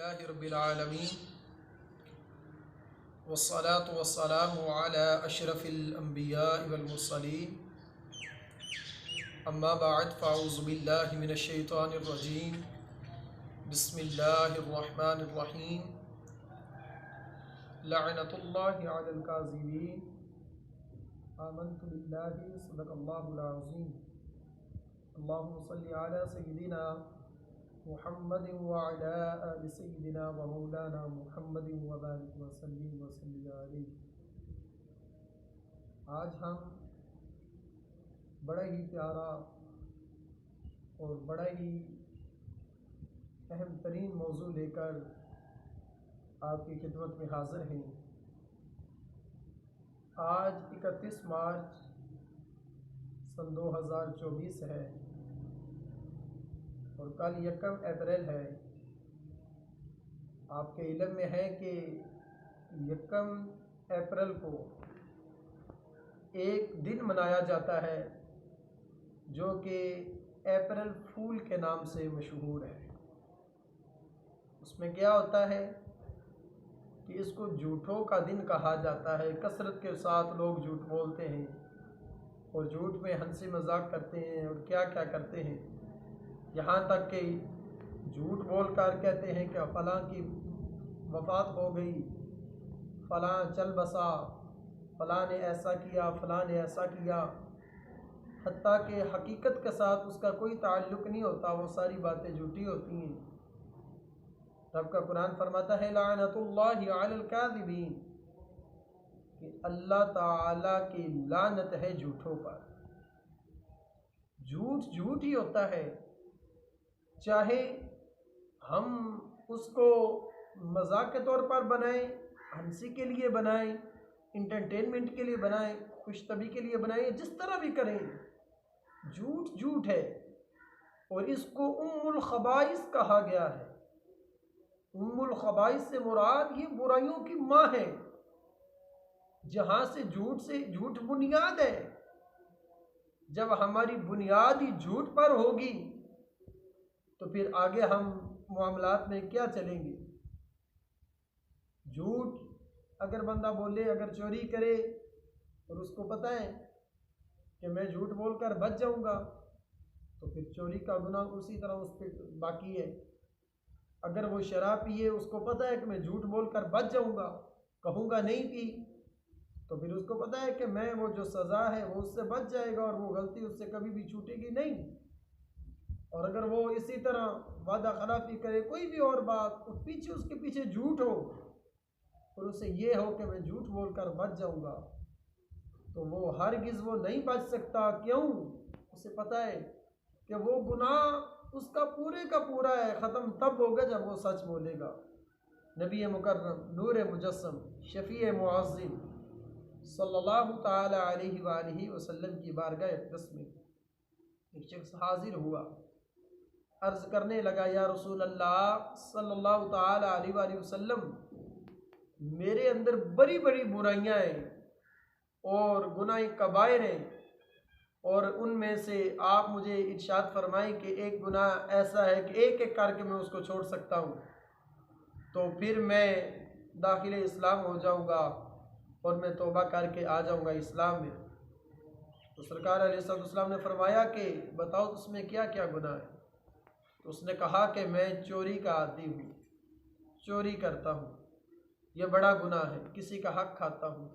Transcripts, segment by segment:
अल्हम्दुलिल्लाहि रब्बिल आलमीन वस्सलातु वस्सलामु अला अशरफिल अंबियाइ वल मुरसलीन अम्मा बअद फ़अऊज़ु बिल्लाहि मिनश शैतानिर रजीम बिस्मिल्लाहिर रहमानिर रहीम लअनतुल्लाहि अलल काज़िबीन आमनतु बिल्लाहि सदक़ल्लाहुल अज़ीम अल्लाहुम्मा सल्लि अला सय्यिदिना मुहम्मद व अला आलि सय्यिदिना व मौलाना मुहम्मद व बारिक व सल्लिम अलैहि। आज हम बड़ा ही प्यारा और बड़ा ही अहम तरीन मौजू लेकर आपकी खिदमत में हाज़िर हैं। आज 31 मार्च सन 2024 है और कल 1 अप्रैल है। आपके इल्म में है कि 1 अप्रैल को एक दिन मनाया जाता है जो कि अप्रैल फूल के नाम से मशहूर है। उसमें क्या होता है कि इसको झूठों का दिन कहा जाता है। कसरत के साथ लोग झूठ बोलते हैं और झूठ में हंसी मजाक करते हैं और क्या क्या करते हैं, यहाँ तक कि झूठ बोल कर कहते हैं कि फ़लाँ की वफ़ात हो गई, फ़लाँ चल बसा, फ़लाँ ने ऐसा किया, फ़लाँ ने ऐसा किया, हत्ता कि हकीकत के साथ उसका कोई ताल्लुक़ नहीं होता। वो सारी बातें झूठी होती हैं। रब का कुरान फरमाता है लानतुल्लाहि अलल काज़िबीन कि अल्लाह ताला की लानत है झूठों पर। झूठ झूठ ही होता है, चाहे हम उसको मजाक के तौर पर बनाएं, हंसी के लिए बनाएं, इंटरटेनमेंट के लिए बनाएं, खुशतबी के लिए बनाएं, जिस तरह भी करें, झूठ झूठ है। और इसको उम्मुल खबाइस कहा गया है। उम्मुल खबाइस से मुराद ये बुराइयों की माँ है, जहाँ से झूठ बुनियाद है। जब हमारी बुनियाद ही झूठ पर होगी तो फिर आगे हम मामलात में क्या चलेंगे। झूठ अगर बंदा बोले, अगर चोरी करे और उसको पता है कि मैं झूठ बोलकर बच जाऊंगा, तो फिर चोरी का गुनाह उसी तरह उस पर बाकी है। अगर वो शराब पिए, उसको पता है कि मैं झूठ बोलकर बच जाऊंगा, कहूँगा नहीं पी, तो फिर उसको पता है कि मैं वो जो सज़ा है वो उससे बच जाएगा और वो गलती उससे कभी भी छूटेगी नहीं। और अगर वो इसी तरह वादा खिलाफी करे, कोई भी और बात, तो पीछे उसके पीछे झूठ हो और उसे ये हो कि मैं झूठ बोलकर बच जाऊंगा, तो वो हरगिज़ वो नहीं बच सकता। क्यों? उसे पता है कि वो गुनाह उसका पूरे का पूरा है, ख़त्म तब होगा जब वो सच बोलेगा। नबी मुकर्रम नूर मुजस्सम शफ़ी मुअज़्ज़िम सल्लल्लाहु ताला अलैहि वालिहि वसल्लम की बारगाह अक़दस में एक शख्स हाजिर हुआ, अर्ज़ करने लगा, या रसूल अल्लाह सल्लल्लाहु ताला अलैहि वसल्लम, मेरे अंदर बड़ी बड़ी बुराइयां हैं और गुनाह कबायर हैं, और उनमें से आप मुझे इरशाद फरमाएं कि एक गुनाह ऐसा है कि एक एक करके मैं उसको छोड़ सकता हूँ, तो फिर मैं दाखिल इस्लाम हो जाऊँगा और मैं तौबा करके आ जाऊँगा इस्लाम में। तो सरकार अलैहिस्सलाम ने फरमाया कि बताओ उसमें क्या क्या गुनाह है। तो उसने कहा कि मैं चोरी का आदी हूँ, चोरी करता हूँ, यह बड़ा गुनाह है, किसी का हक खाता हूँ।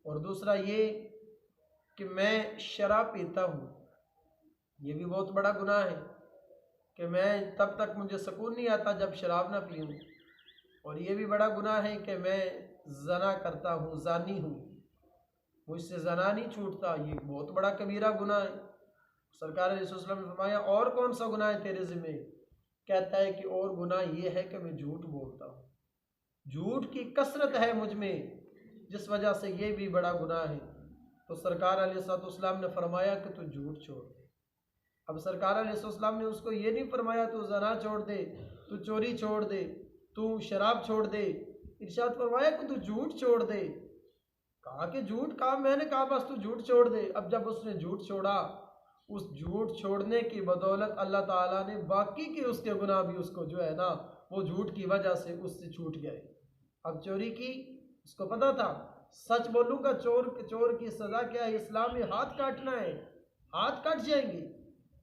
और दूसरा ये कि मैं शराब पीता हूँ, ये भी बहुत बड़ा गुनाह है कि मैं तब तक मुझे सुकून नहीं आता जब शराब ना पीऊँ। और ये भी बड़ा गुनाह है कि मैं ज़ना करता हूँ, ज़ानी हूँ, मुझसे ज़ना नहीं छूटता, ये बहुत बड़ा कबीरा गुनाह है। सरकार अलैहिस्सलाम ने फरमाया, और कौन सा गुनाह है तेरे ज़िम्मे? कहता है कि और गुनाह ये है कि मैं झूठ बोलता हूँ, झूठ की कसरत है मुझ में, जिस वजह से ये भी बड़ा गुनाह है। तो सरकार अलैहिस्सलाम ने फरमाया कि तू झूठ छोड़ दे। अब सरकार अलैहिस्सलाम ने उसको ये नहीं फरमाया तू ज़ना छोड़ दे, तू चोरी छोड़ दे, तू शराब छोड़ दे, इरशाद फरमाया कि तू झूठ छोड़ दे। कहा कि झूठ कहा, मैंने कहा बस तू झूठ छोड़ दे। अब जब उसने झूठ छोड़ा, उस झूठ छोड़ने की बदौलत अल्लाह ताला ने बाकी के उसके गुनाह भी उसको जो है ना वो झूठ की वजह से उससे छूट गए। अब चोरी की, उसको पता था सच बोलूँगा चोर की सज़ा क्या है, इस्लाम में हाथ काटना है, हाथ कट जाएंगे।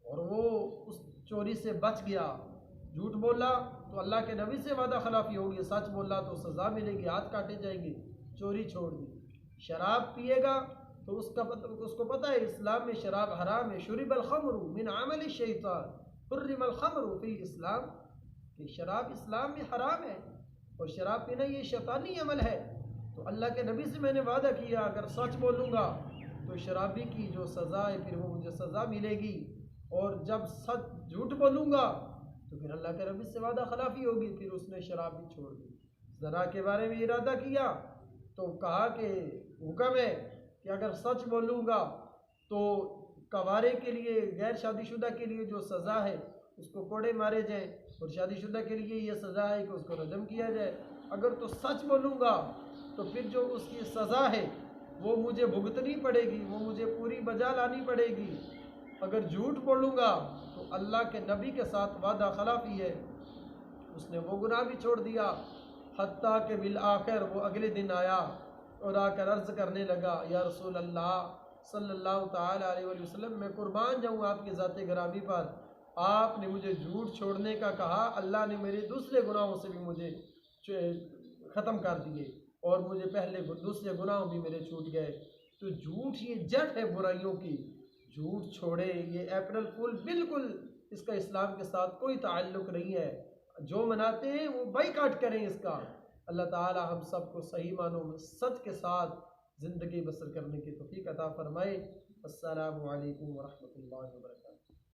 और वो उस चोरी से बच गया। झूठ बोला तो अल्लाह के नबी से वादा खिलाफी होगी, सच बोला तो सज़ा मिलेगी, हाथ काटे जाएंगे। चोरी छोड़ दी। शराब पिएगा तो उसको पता है इस्लाम में शराब हराम है। शुरिबल खमरु मिन अमल शैतान हुर्रिमल खमरु फिल इस्लाम, कि शराब इस्लाम में हराम है और शराब पीना ये शैतानी अमल है। तो अल्लाह के नबी से मैंने वादा किया अगर सच बोलूँगा तो शराबी की जो सज़ा है फिर वो मुझे सज़ा मिलेगी, और जब सच झूठ बोलूँगा तो फिर अल्लाह के नबी से वादा खिलाफी होगी। फिर उसने शराब भी छोड़ दी। ज़ना के बारे में इरादा किया तो कहा कि हुक्म है कि अगर सच बोलूँगा तो कवारे के लिए, गैर शादीशुदा के लिए जो सज़ा है उसको कोड़े मारे जाएं, और शादीशुदा के लिए ये सज़ा है कि उसको रजम किया जाए। अगर तो सच बोलूँगा तो फिर जो उसकी सज़ा है वो मुझे भुगतनी पड़ेगी, वो मुझे पूरी बजा लानी पड़ेगी। अगर झूठ बोलूँगा तो अल्लाह के नबी के साथ वादा खिलाफी है। उसने वो गुनाह भी छोड़ दिया। हत्ता के बिल आखिर वो अगले दिन आया और आकर अर्ज़ करने लगा, या रसूल अल्लाह सल्लल्लाहु ताला अलैहि वसल्लम, मैं कुर्बान जाऊँ आपके ज़ाते गिरामी पर, आपने मुझे झूठ छोड़ने का कहा, अल्लाह ने मेरे दूसरे गुनाहों से भी मुझे ख़त्म कर दिए और मुझे पहले दूसरे गुनाह भी मेरे छूट गए। तो झूठ ये जड़ है बुराइयों की, झूठ छोड़े। ये अप्रैल फूल बिल्कुल इसका इस्लाम के साथ कोई ताल्लुक़ नहीं है। जो मनाते हैं वो बाइकाट करें इसका। अल्लाह ताला हम सबको सही मानों में सच के साथ ज़िंदगी बसर करने की तौफीक अता फ़रमाए। अस्सलामु अलैकुम व रहमतुल्लाहि व बरकातहू।